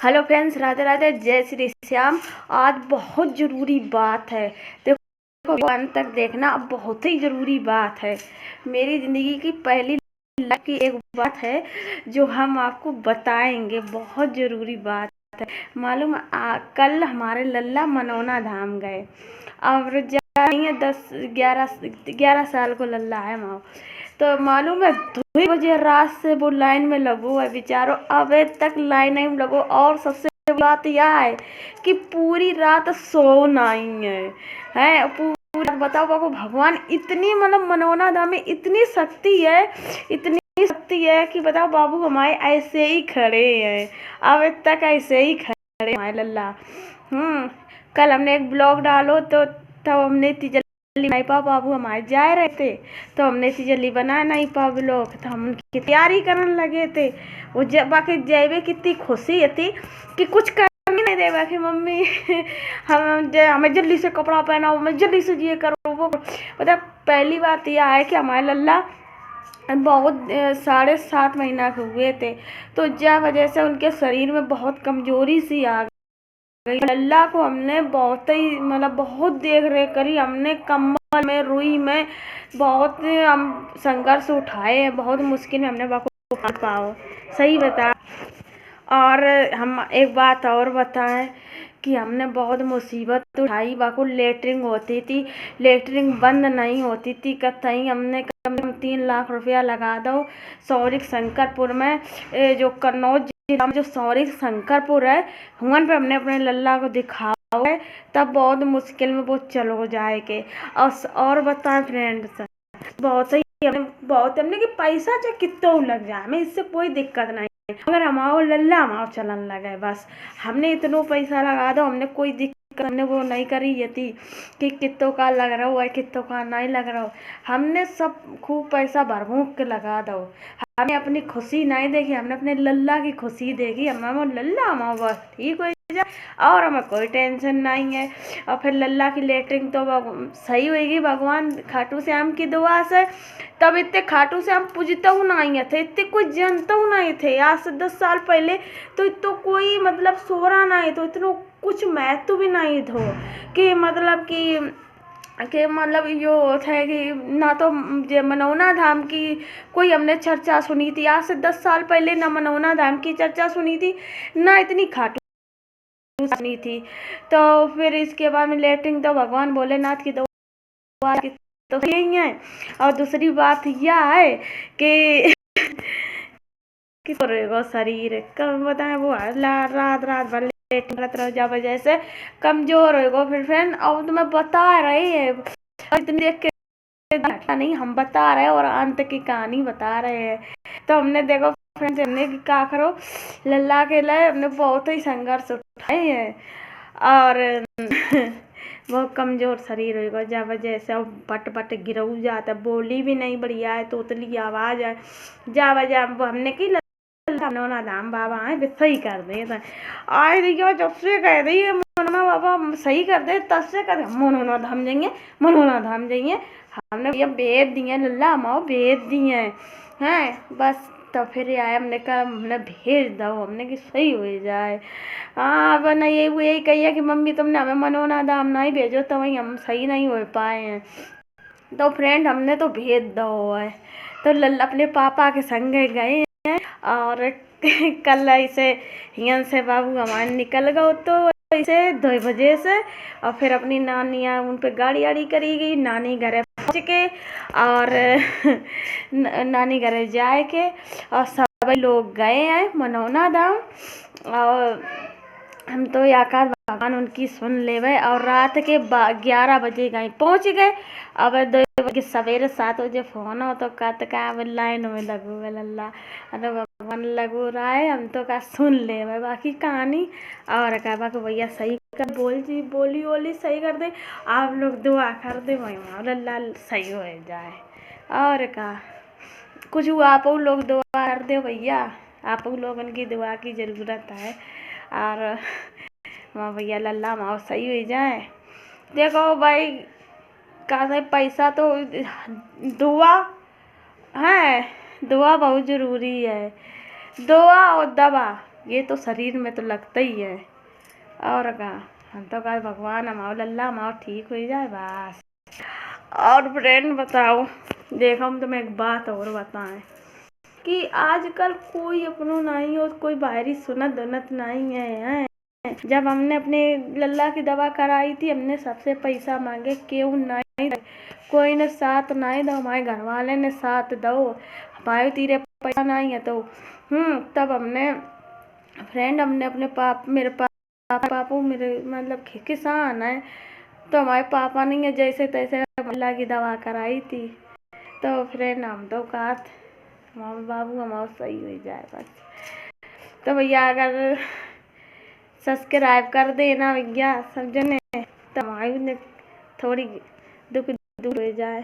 Hello friends, Radhe Radhe, जय श्री श्याम। आज बहुत ज़रूरी बात है। देखो अंत तक देखना, अब बहुत ही ज़रूरी बात है। मेरी ज़िंदगी की पहली लाइफ की एक बात है जो हम आपको बताएंगे। बहुत ज़रूरी बात है। मालूम कल हमारे लल्ला मनौना धाम गए और जाएंगे 10-11 साल को लल्ला है माँ। तो मालूम है 2 बजे रात से वो लाइन में लगो है बेचारो, अबे तक लाइन में लगो। और सबसे बात यह है कि पूरी रात सो नहीं है पूरी रात। बताओ बाबू, भगवान इतनी मतलब मनौना धाम में इतनी शक्ति है, इतनी शक्ति है कि बताओ बाबू, हमारे ऐसे ही खड़े हैं, अब तक ऐसे ही खड़े हमारे लल्ला। कल हमने एक ब्लॉग डालो तो तब हमने नहीं पा बाबू, हमारे जा रहे थे तो हमने जल्दी बना नहीं पा ब्लॉग, तो हम उनकी तैयारी करने लगे थे। वो जब बाकी जैबे कितनी खुशी थी कि कुछ करने नहीं दे बाकी मम्मी हमें जल्दी से कपड़ा पहनाओ, मैं जल्दी से ये करो वो। मतलब पहली बात यह है कि हमारे लल्ला बहुत 7.5 महीना के हुए थे, तो जब वजह से उनके शरीर में बहुत कमजोरी सी आ गई। लल्ला को हमने बहुत ही मतलब बहुत देख रेख करी हमने, कम्बल में रुई में बहुत हम संघर्ष उठाए हैं, बहुत मुश्किल में हमने बाको पाओ। सही बता। और हम एक बात और बताएं कि हमने बहुत मुसीबत उठाई। बाको लेटरिंग होती थी, लेटरिंग बंद नहीं होती थी कतई। हमने कम से कम 3 लाख रुपया लगा दो सौरिक शंकरपुर में, जो कन्नौज जिला में जो सौरिक शंकरपुर है, हुन पे हमने अपने लल्ला को दिखाओ है, तब बहुत मुश्किल में वो चलो जाए के। और बताएं फ्रेंड्स, बहुत सही हमने कि पैसा चाहे कितना लग जाए, हमें इससे कोई दिक्कत नहीं है, अगर हमारा लल्ला हमारा चलन लगे बस। हमने इतना पैसा लगा दो, हमने कोई दिक्कत हमने वो नहीं करी ये थी कि कितों का लग रहा हो कितों का नहीं लग रहा हो। हमने सब खूब पैसा भर भूख के लगा दो। हमने अपनी खुशी नहीं देखी, हमने अपने लल्ला की खुशी देखी। हमारा लल्ला हमारा बस ठीक हो जाए और हमें कोई टेंशन नहीं है। और फिर लल्ला की लेटरिंग तो सही होगी भगवान खाटू श्याम की दुआ से। तब इतने खाटू श्याम पूजता नहीं थे, इतने कोई जानता नहीं थे। आज से 10 साल पहले तो इतना कोई मतलब सोरा नहीं तो इतना कुछ महत्व भी नहीं थो कि मतलब कि मतलब यो है कि ना तो मनौना धाम की कोई हमने चर्चा सुनी थी आज से 10 साल पहले, ना मनौना धाम की चर्चा सुनी थी, ना इतनी खाटू सुनी थी। तो फिर इसके बाद में लेटरिंग तो भगवान भोलेनाथ की दुआ की तो यही है। और दूसरी बात यह है कि रहेगा शरीर कम बताए वो रात रात भर जा वजह से कमजोर होगा। फिर फ्रेंड अब तुम्हें बता रहे है, इतनी देख के नहीं हम बता रहे हैं और अंत की कहानी बता रहे हैं। तो हमने देखो फ्रेंड्स, हमने क्या करो लल्ला के लिए हमने बहुत ही संघर्ष उठाए हैं। और वो कमजोर शरीर होगा जा वजह से पट पट गिरऊ जाता, बोली भी नहीं बढ़िया है, तोतली आवाज है जा वजह हमने की मनौना धाम बाबा आए वे सही कर दे आए देखिए, जब से कह रही है मनौना बाबा सही कर दे तब से कर मनौना धाम जाएंगे, मनौना धाम जाएंगे। हमने भैया वेद दिए लल्ला हमाओ वेद दिए हैं बस। तो फिर आए हमने कहा हमने भेज दो, हमने कि सही हो जाए। हाँ अब नहीं यही कहिए कि मम्मी तुमने हमें मनौना धाम नहीं भेजो तो वही हम सही नहीं हो पाए हैं। तो फ्रेंड हमने तो भेज दो है। तो लल्ला अपने पापा के संग गए और कल ऐसे यहाँ से बाबू हमारे निकल गए तो ऐसे 2 बजे से। और फिर अपनी नानियाँ उन पर गाड़ी आड़ी करी गई, नानी घर पहुँच के और नानी घर जाए के और सब लोग गए हैं मनौना धाम। और हम तो आकाश भगवान उनकी सुन लेवे और रात के 11 बजे गए पहुँच गए। अब 2 बजे सवेरे 7 बजे फोन हो तो का लाइन में लगू लल्ला, अरे भगवान लगू रहा है, हम तो का सुन ले बाकी कहानी। और कहा कि भैया सही कर बोली वोली सही कर दे, आप लोग दुआ कर दे लल्ला सही हो जाए। और का कुछ आप लोग दुआ कर दे भैया, आप लोगों की दुआ की ज़रूरत है। और माँ भैया लल्ला माँ सही हो जाए। देखो भाई कहा पैसा तो दुआ है, दुआ बहुत ज़रूरी है, दुआ और दवा ये तो शरीर में तो लगता ही है। और का हम तो कहा भगवान हमारा लल्ला हमारा ठीक हो जाए बस। और फ्रेंड बताओ, देखो हम तुम्हें एक बात और बताएं कि आजकल कोई अपनों नहीं हो, कोई बाहरी सुनत दुनत नहीं है। जब हमने अपने लल्ला की दवा कराई थी, हमने सबसे पैसा मांगे, क्यों नहीं, कोई ने साथ नहीं दो, हमारे घर वाले ने साथ दो, हमारे तीरे पैसा नहीं है तो तब हमने फ्रेंड हमने अपने मेरे पापू मेरे मतलब किसान है, तो हमारे पापा नहीं है, जैसे तैसे लल्ला की दवा कराई थी। तो फ्रेंड हम तो कहा हमारे बाबू हमारा सही हो जाए बस। तो भैया अगर सब्सक्राइब कर देना भैया सब जने, तो हमारी थोड़ी दुख दूर हो जाए।